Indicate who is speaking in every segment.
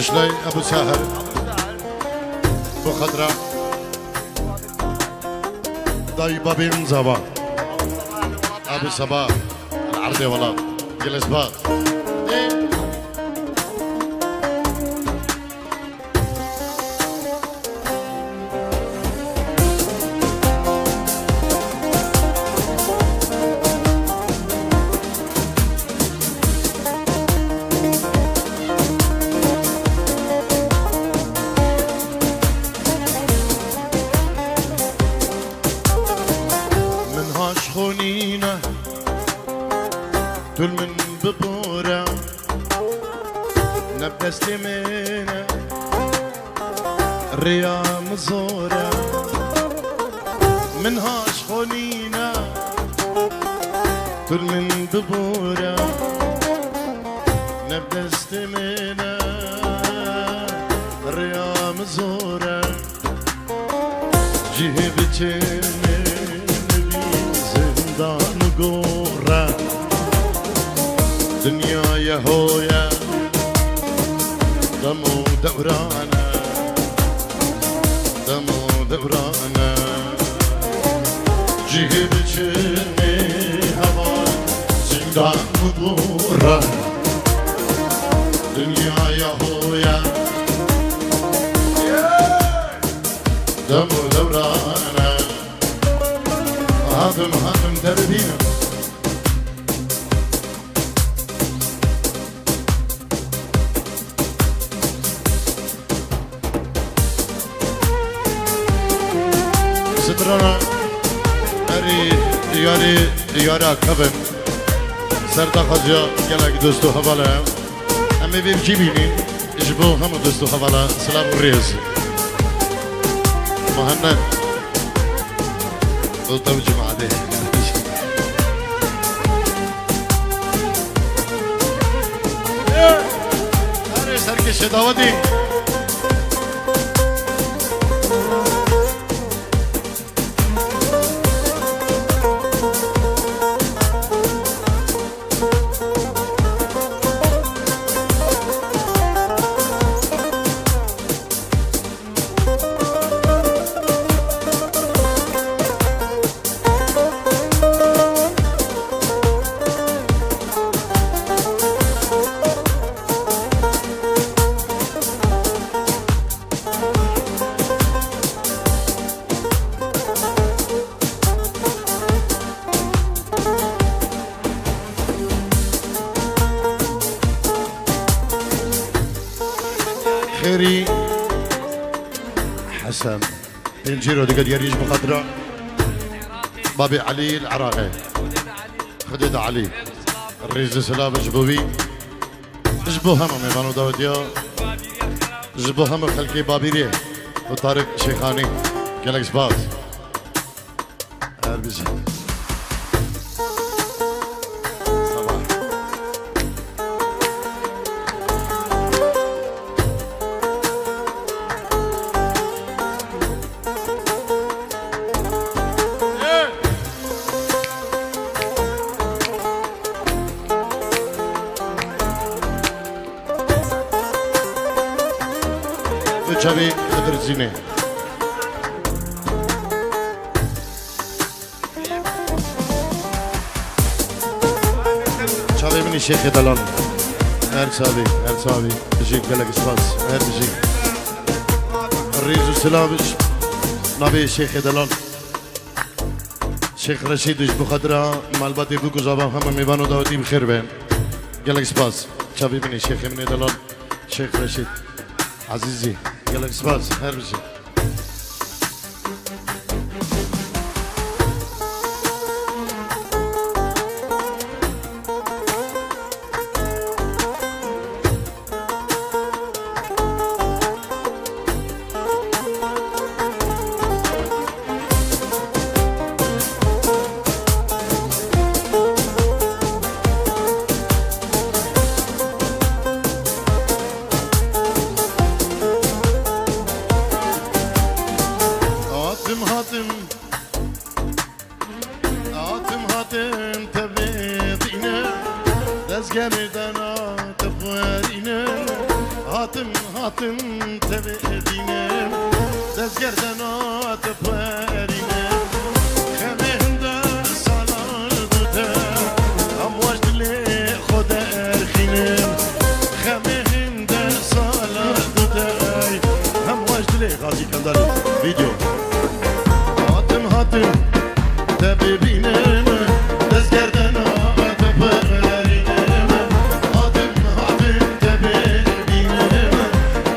Speaker 1: شلي ابو ساهر ابو خضراء داي بابي انزبا ابو صباح العرضي والله جلس باط خونينا تل من ببورة نبدا سليمينا الريام زورة منهاش خونينا تل من ببورة نبدا سليمينا الريام زورة جيبتين نقورة دنيا يا هويا دمو دورانا دمو دورانا جيب جني هوا زندان نقورة دنيا يا هويا دمو دورانا هادم دربينا سترانا اري ديارا كبن سردا خجا گلک دوستو حوالا امی بیم چی بینین اجبو همو دوستو حوالا سلام الرئيس مهند قلتو جمعه ده سرکش دعوتی خيري حسن بنجيرو دقد يريج بخضراء بابي علي العراقي خديد علي الرئيس سلام جبوبي جبو هم ميمانو داوديا جبو هم خلقي بابيري وطارق شيخاني جالكس باز هربزي شبي خضر الزينة شبي من الشيخ دلال هر صابي بجيك قالك اسباس هر بجيك الرئيس السلامش نبي الشيخ دلال شيخ رشيد جبو خضرا مالباتي بوكو زبا هم ميبانو داودي بخير بين قالك اسباس شبي من الشيخ من دلال شيخ رشيد عزيزي قالك سباس خير بشي هاتم تبدینم دزگردنات پرینم خمه هنده سالار دوده هم وجد لی خود ارخینم خمه هنده سالار دوده هم وجد لی غازی کندر ویدیو هاتم تبدینم دزگردنات پرینم هاتم تبدینم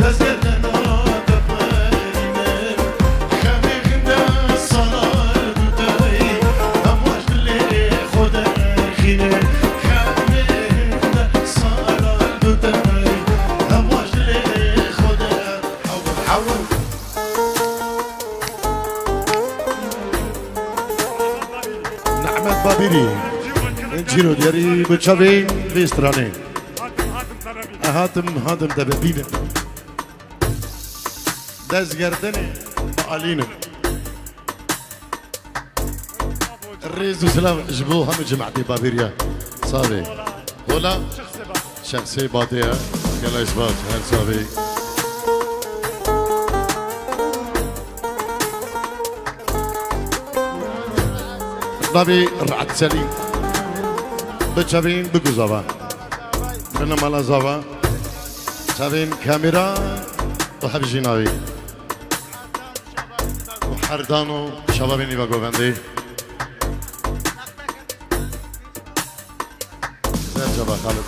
Speaker 1: دزگردنات پرینم خمه هنده سالار دوده هم وجد لی خود ارخینم خمه هنده سالار دوده هم وجد لی خود حول نعمت بابیری جیرو دیاری بچاوی بیسترانه هاتم تبدینه دزگردنه با الرئيس وسلام جبوه هم جماعتي بابيريا صافي ولا شخصي باطية يلا إثبات هل صافي بابي رعد سليم بتشابين بكوزافا كنا مالا زافا شابين كاميرا وحب جيناوي وحردانو شبابيني باقوفندي جبا خالد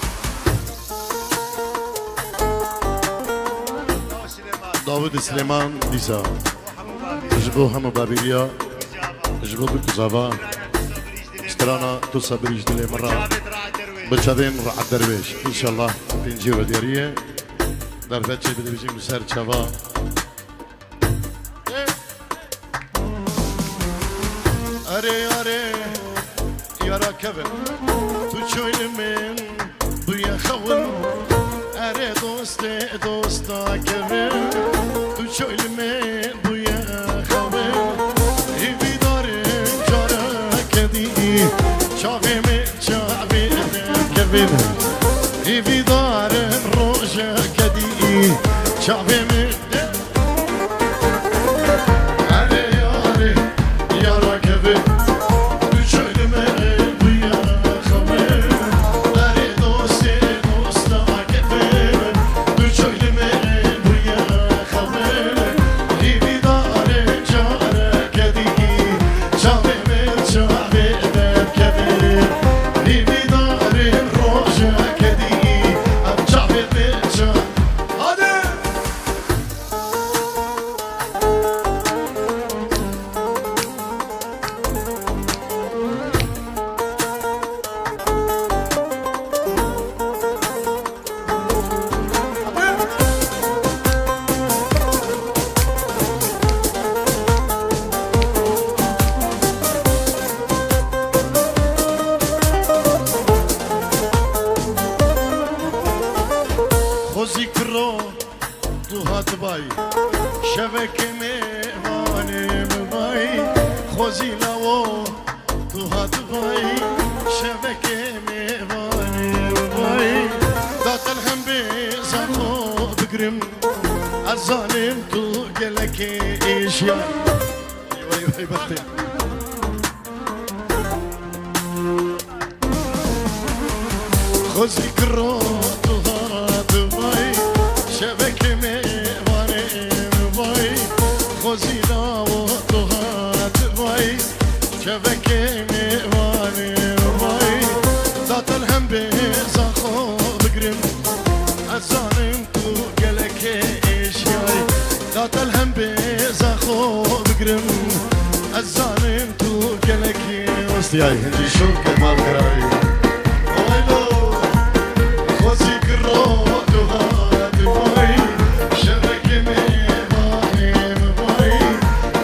Speaker 1: داود سليمان ديسا جبو هم بابيليا جبو بكوزافا اشترانا توصى بريج دلي مرة بتشابين رعد درويش ان شاء الله في نجيرو ديارية درفتشي بدي بيجي مسار شبا اري يارا كبر شويل من بويا خول أري دوستا كبر شويل من بويا خول هيفي دارم جارا كدي شافي كبر هيفي دارم روجا كدي شافي يارا كبر الظالم تو قالك ايش يا ايوه بختي خذي كروت وهات باي شبك ميواني باي خذي لاوت وهات باي شبك ميواني باي ذات الهم بزاخو بقرم الظالم تو قالك ايش ياي ذات الهم بزاخو بقرم الظالم تو قالك وسطياي هندي شو كمال كراي ويلو خوزي كروت وهات باي شبك ميواني باي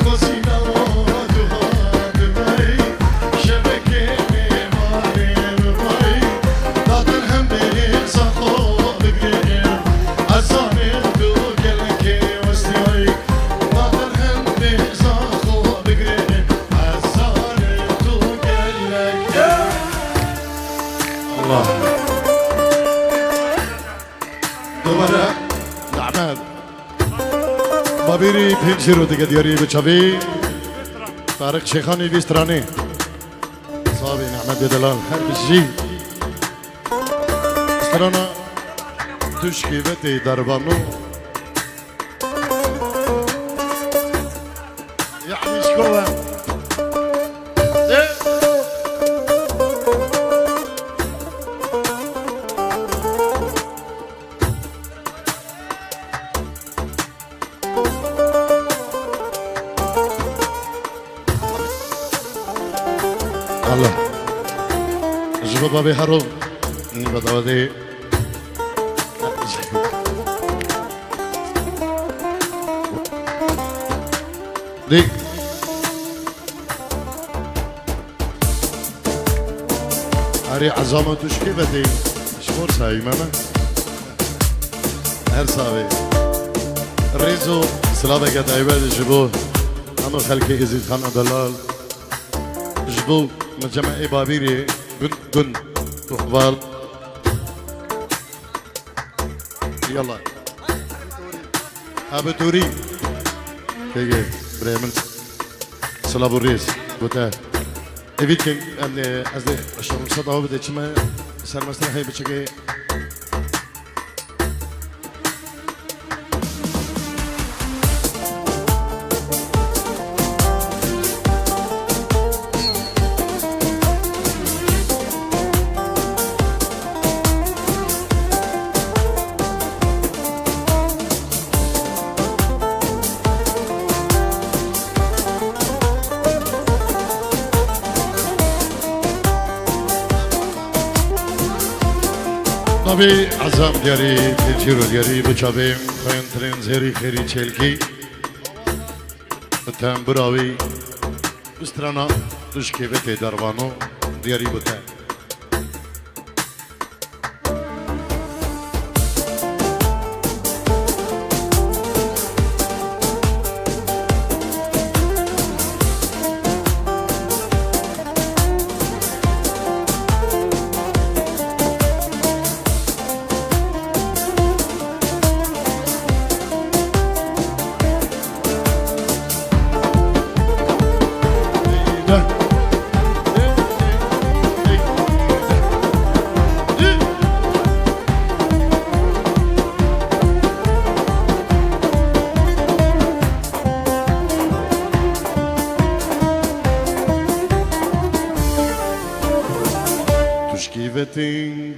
Speaker 1: خوزي لاوت وهات باي شبك ميواني باي ذات الهم بزاخو بقرم الظالم تو قالك وسطياي ذات الهم بزاخو بقرم الظالم تو قالك الله دوباره بابیری پنجی رو دیگه دیاری بچوی طارق شیخانی بیسترانی صابی نعمت دلال هر بجی استرانا تشکی بتی دربانو یعنی شکوه الله جب بابی هرو بداودی دی اری عزامه تشکی بدی شمور سایی ماما هر ساوی ریزو سلامه که دایبه جبو همه خلقی ازید خان دلال جبو مجمع بابيري جن تقبال يلا ابو توري تيجي بريمن سلام الرئيس بوتا evit ki yani azde şarkısa davet edeceğim sermasına hay bıçağı Tabi azam diyari, tecrübe diyari, bıçabim, kayıntırın zeri kheri çelki, tem bravi, üstrana düşkevete darvano diyari bıta. Düşkivetin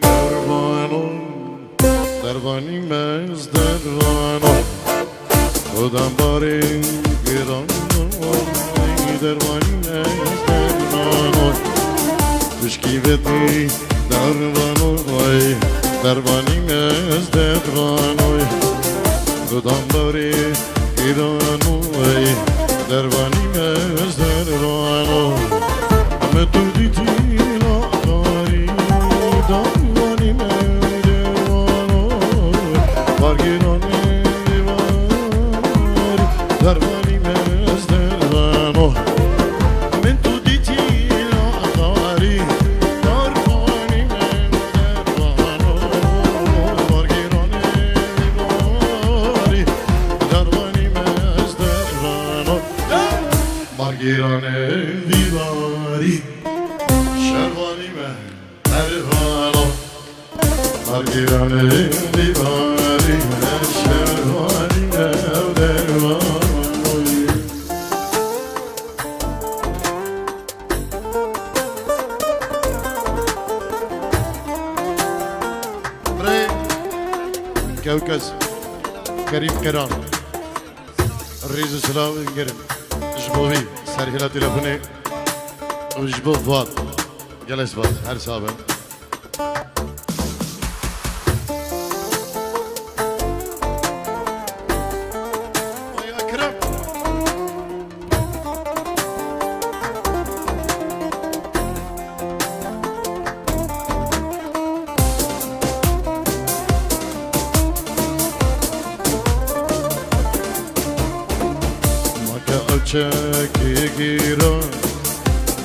Speaker 1: dervani mez dervano Odan bari girano dervani mez dervano Düşkivetin dervani mez dervano Odan bari girano dervani mez dervano Metu diti Darvani merdevano, vargirane divari, darvani merdevano. Men tu diti atari, darvani merdevano, vargirane divari, darvani merdevano, vargirane divari, şervani merdevano. Margirane divari, şervani evdervano. Bre, Kavkaz, Karim Keran, Rizu Selam Gerim, Jbovi, Serhila telefoni, Jbo Fuat, Geles Fuat, her sahaben. Çeki giran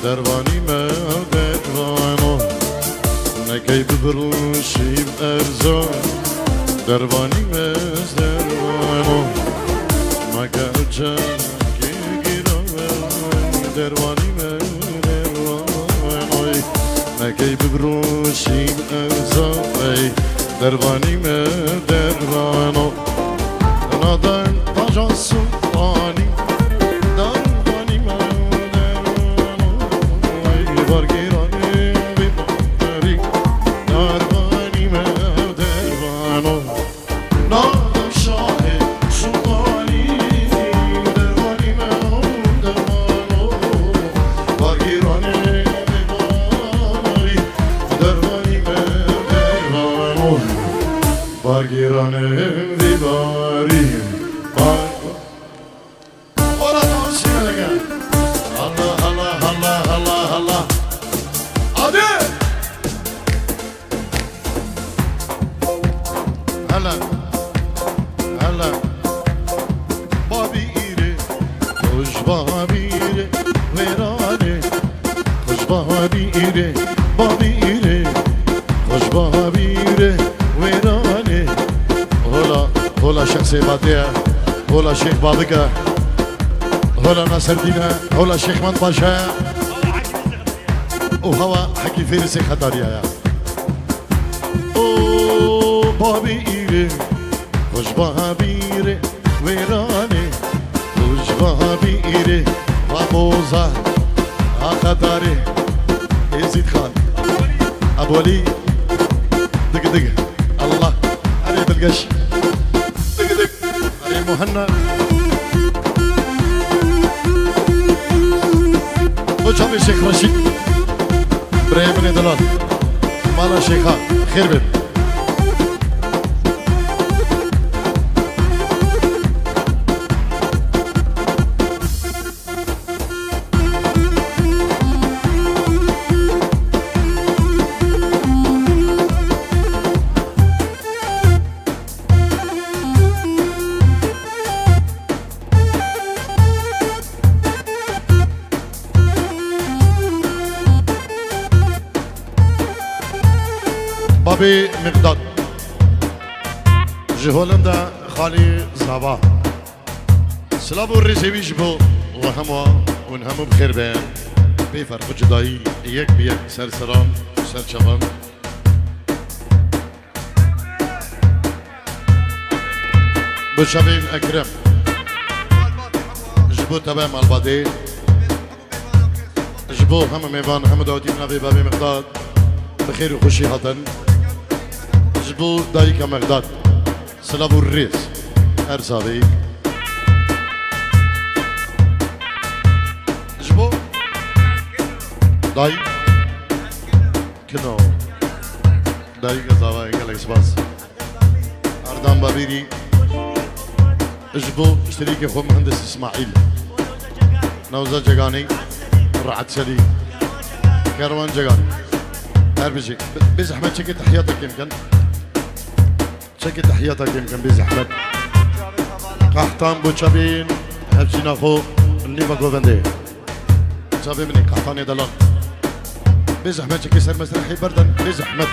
Speaker 1: dervani me dervano nekey bidruşim erzan dervani me dervano گوچه دروانی من مگه ببروشیم ازای دروانی من درانو نادن باجان سلطانی دروانی من درانو بارگیرانی بیماری دروانی من درانو نادن شاه سلطانی دروانی من درانو بارگیرانی Bargiranın divarıyım Ola tansiyon gel Allah Allah Allah Allah Allah Hadi Hala Hala Babiri Kuş babiri Verane Kuş babiri Babiri Kuş babiri Verane هلا شيخ سيباتيا هلا شيخ بابكا هلا ناصر دينا هلا شيخ من باشا وهو حكي فارسي خطاريا يا او بابي إيري خوش بابيري ويراني خوش بابي إيري وابوزا خطاري يزيد خان أبو علي دق دق الله علي بالقش مهنا وجامي شيخ رشيد ابراهيم بن دلال مالا شيخا خير بن بابي مقداد جهولندا خالي زابا سلابو الرزيبي جبو وهموا ونهمو بخير بين بفرق جداي يك بيك سر سرام سر شبان بشابين اكرم جبو تبع مالبادي جبو هم ميفان هم داودي نبي بابي مقداد بخير وخوشي هاتن جبو دايكا مقداد سلابو الريس ارسابي جبو داي كنو دايكا زاوا يقلق سباس اردان بابيري جبو شريك اخو مهندس اسماعيل نوزا جگاني رعد سلي كروان جگاني هربجي بيز احمد شكي تحياتك يمكن شكي تحياتك يمكن بيز احمد قحطان بوشابين هبجينا خو الليفا كوفندي شابي مني قحطاني دلال بيز احمد شكي سر مسرحي بردن بيز احمد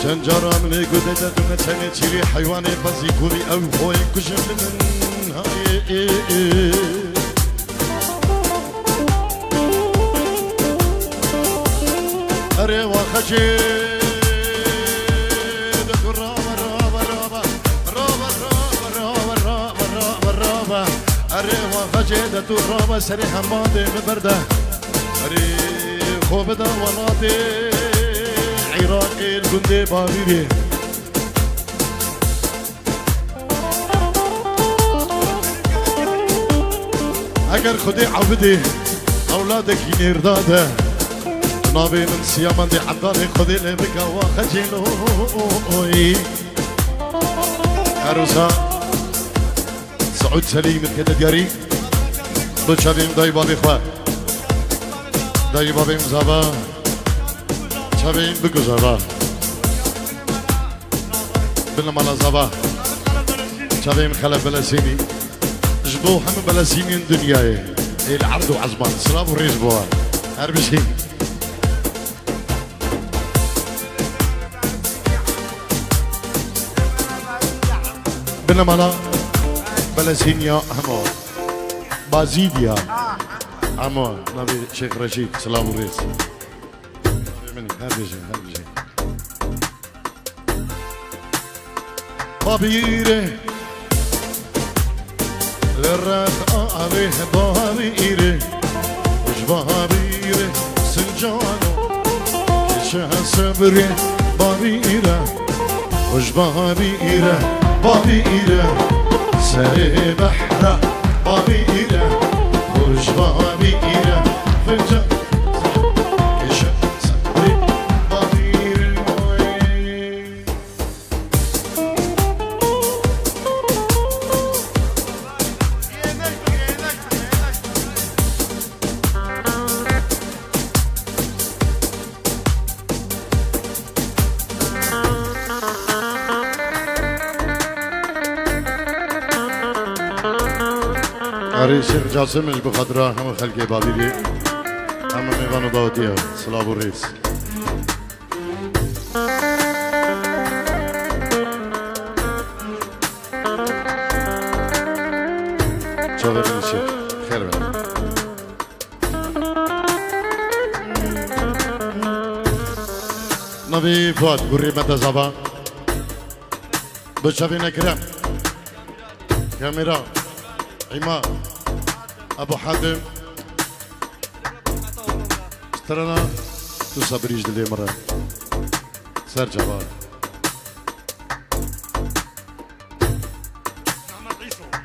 Speaker 1: جنجارة من قددة دون تاني تشيري حيواني بزي كولي أو خوي كشم من هاي أري وخشي أري وخشي الرابة سريحة ماضي ببردة أري خوبدا وناطي عراقي الجندي بابيري اگر خدي عبدي اولادك ينير داده نابي من سيامان دي حضاري خذي لي بقى وخجلوي عروسة سعود سليم كده دياري بشابين داي بابي خواه داي بابي مزابا شابين بقو زابا بالنمالا زابا شابين خلف بلاسيني جبوه هم بلاسيني دنياي العرض وعزمان سلام وريز بوها هربشي بالنمالا بلاسينيا همو بازيديا همو نبي شيخ رشيد سلام وريز هربشي بابيره للرخ عليه بابيره وش بابيره سنجانو كشه صبره بابيره وش بابيره بابيره سري بحره بابيره وش بابيره فنجان كشه صبره بابيره آره شیخ جاسمش بخاطر همه خلق بابیری همه میوانو داوتیه سلام و ریس چه ببینی شیخ خیر ببین نبی فواد گوری مده زبان بشوین اکرم کامیرا عماد ابو حاتم استرنا تصبريش دلي مرة سر جبار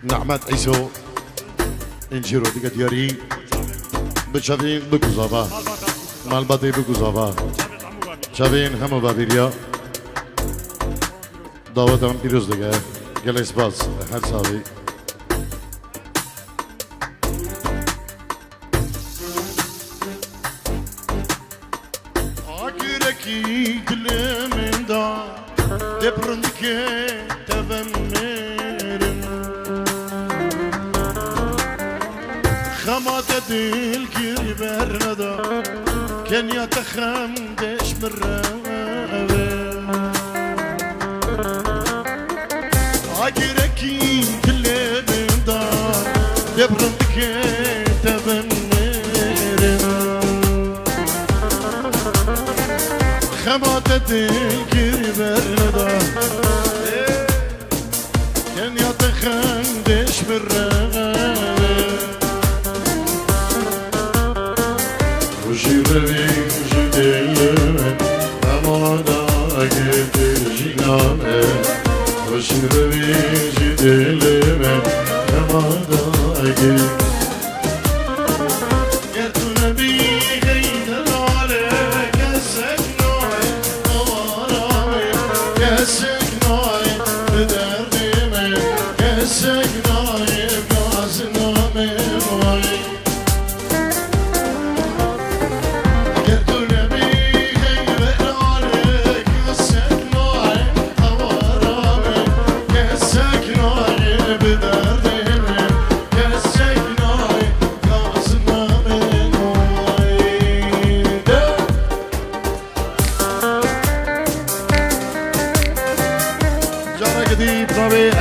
Speaker 1: نعمت عيسو انجيرو ديك دياري بشافين بكوزافا مال بدي بكوزافا شافين همو بابيريا دعوتهم بيروز ديك جلس باز هر صاحبي كان يتخمدش بالرابع عاجركي كل من دار دبرندك تبنير خماتة الكربردة كان يتخمدش بالرابع وجيبني جديلمن أمانا أجد جنامن وجيبني جديلمن أمانا أجد يا نبي غير عليك سكنوي أمارامي يا سكنوي بدردمي يا سكنوي بغازنامي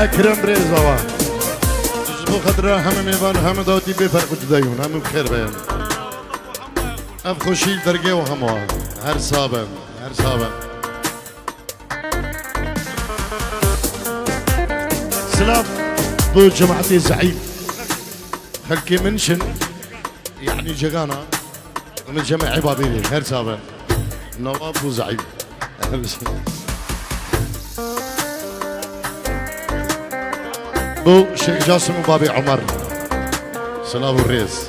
Speaker 1: أكرم بريزوا تجبو خضرا هم ميبان هم دوتي بفرق جدايون هم بخير بيان أف خوشي درجة وهموا هر صابن سلام بو جماعتي زعيم خلكي منشن يعني جغانا من جمع بابيلي هر صابن نواب بو زعيم بو شيخ جاسم وبابي عمر سلام الريس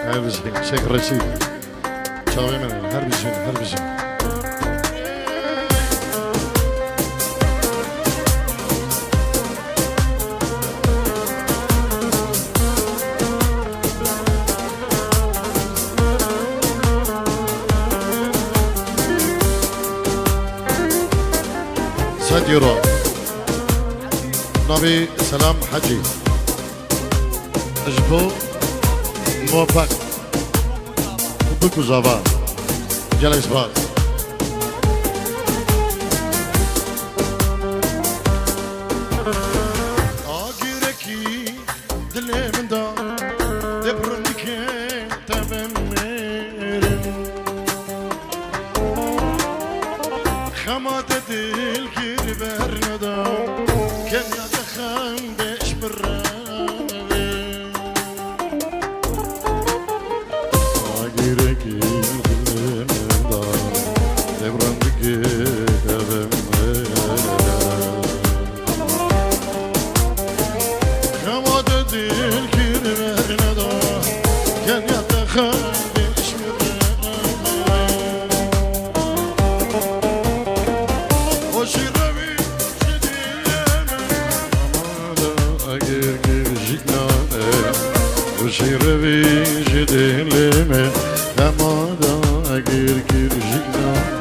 Speaker 1: هربجين شيخ رشيد شاوي من هربجين هربجين يورو نبي سلام حجي اجبو موفق بكو زابا جلس باز آگیرکی دل من دا دبرن که تبم میرم خمات دل برندا كان يدخن بيش بالرابي عاقيرك يدلندا دبرندك كبم خمات دل كير برندا كان يدخن بيش بالرابي وشير وشيربي جدلمه تمادا اگر کرجینا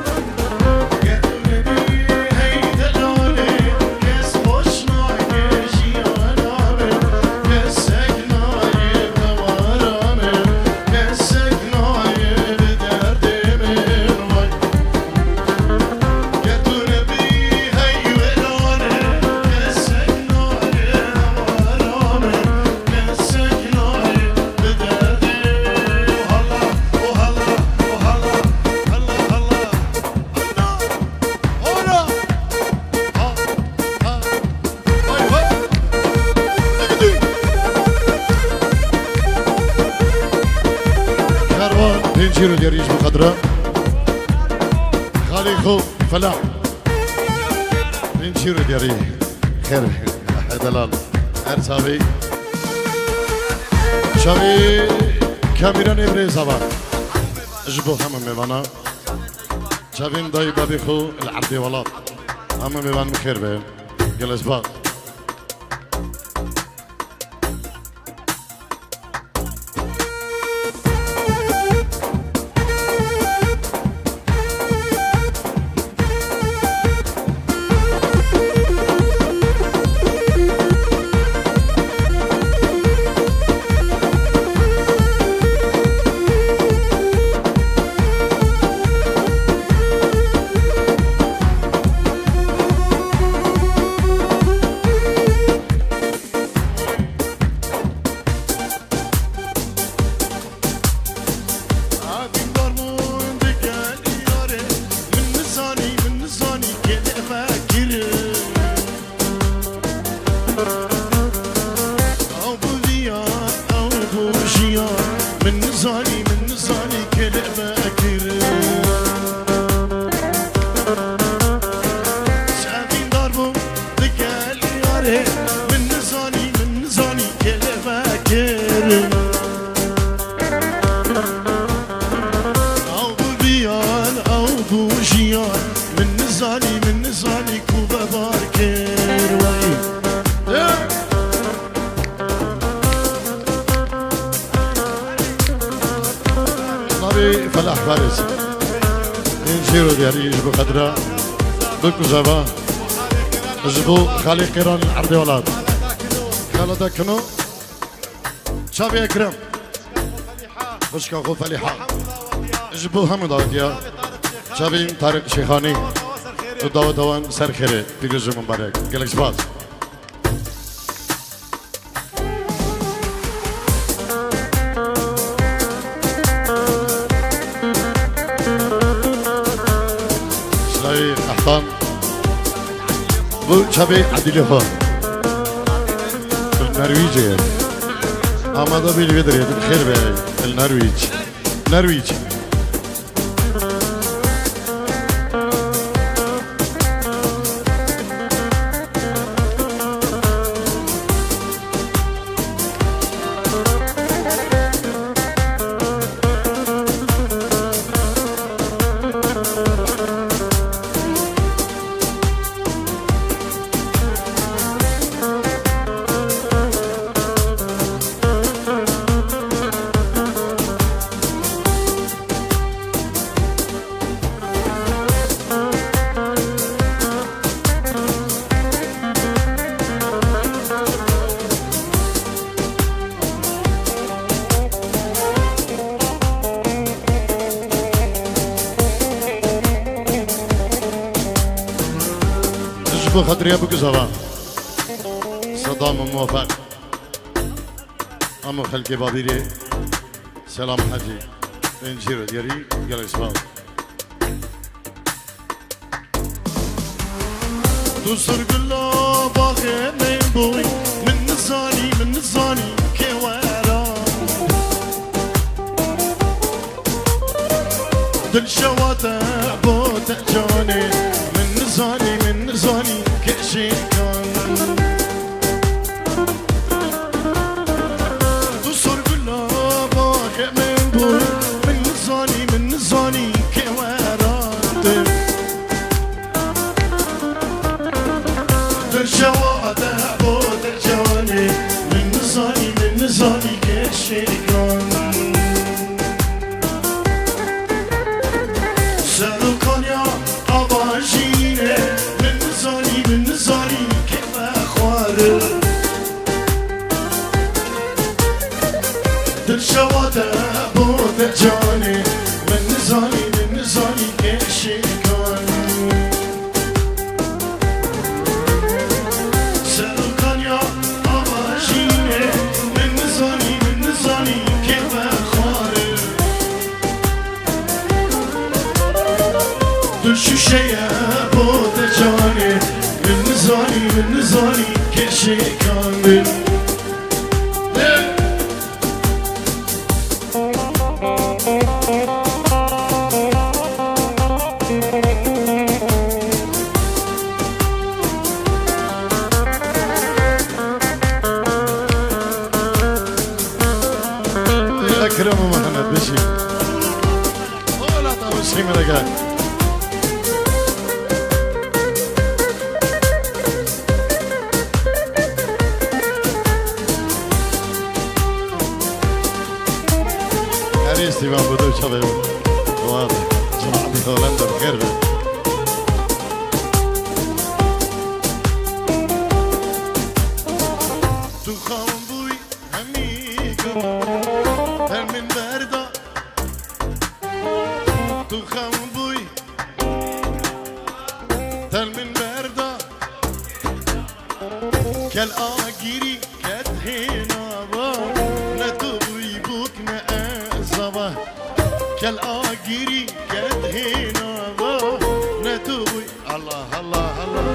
Speaker 1: بنجيرو ديال ريش بقدره خالي خو فلاح بنجيرو ديال ريش خير دلال ارسابي شابي كاميرا نبري زبان اجبو هم ميوانا شابي مضاي بابي خو العردي ولاد هم ميوان بخير بهم جلس باغ فلاح فارس انشيرو ديالي يجبو خضراء بكو زبا يجبو خالي قيران العرضي ولاد خالد كنو شابي اكرم بشكا خو فليحة يجبو هم داوديا شابي طارق شيخاني وداود دوان سرخيري بيجوزو مبارك قالك سباز احسان bu çabi adiliho النرويجي اما ده بالفيدر يدل خير بي النرويج نرويج ابو خضر يا ابو قزبان صدام موفق امو خلقي بابيري سلام حجي انجيرو ديري قال اسمعوا دوسر قلا باخي من بوي من نزاني كوارا دل شواتع بوت جاني من نزاني كشيكان دوسر قلا باخي من بوي من نزاني كوارا الشوارع بود جاني من نزاني كشيكان سلوكان يا أباجيني من نزاني كيف أخوار الشوارع بود جاني من نزاني كشيكان الشيء بود جاني من نزاني كشي كامل أكرم محمد بشي ولا طاوشي ملقاك استيمان بدو شباب واضح جماعة هولندا بخير تو خاون بوي هميكم هل من بردا تو خاون بوي هل من بردا كالآجيري كدهنا با نتوي بوك ما كالآجيري كدهنا با نتوي الله الله الله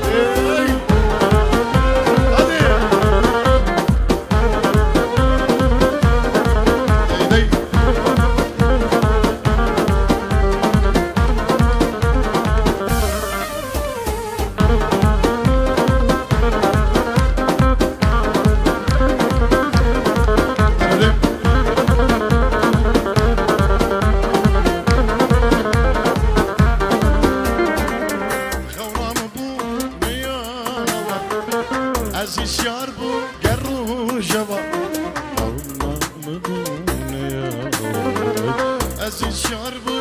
Speaker 1: عزيز شاربو قرو جبا الله مدون يا عزيز شاربو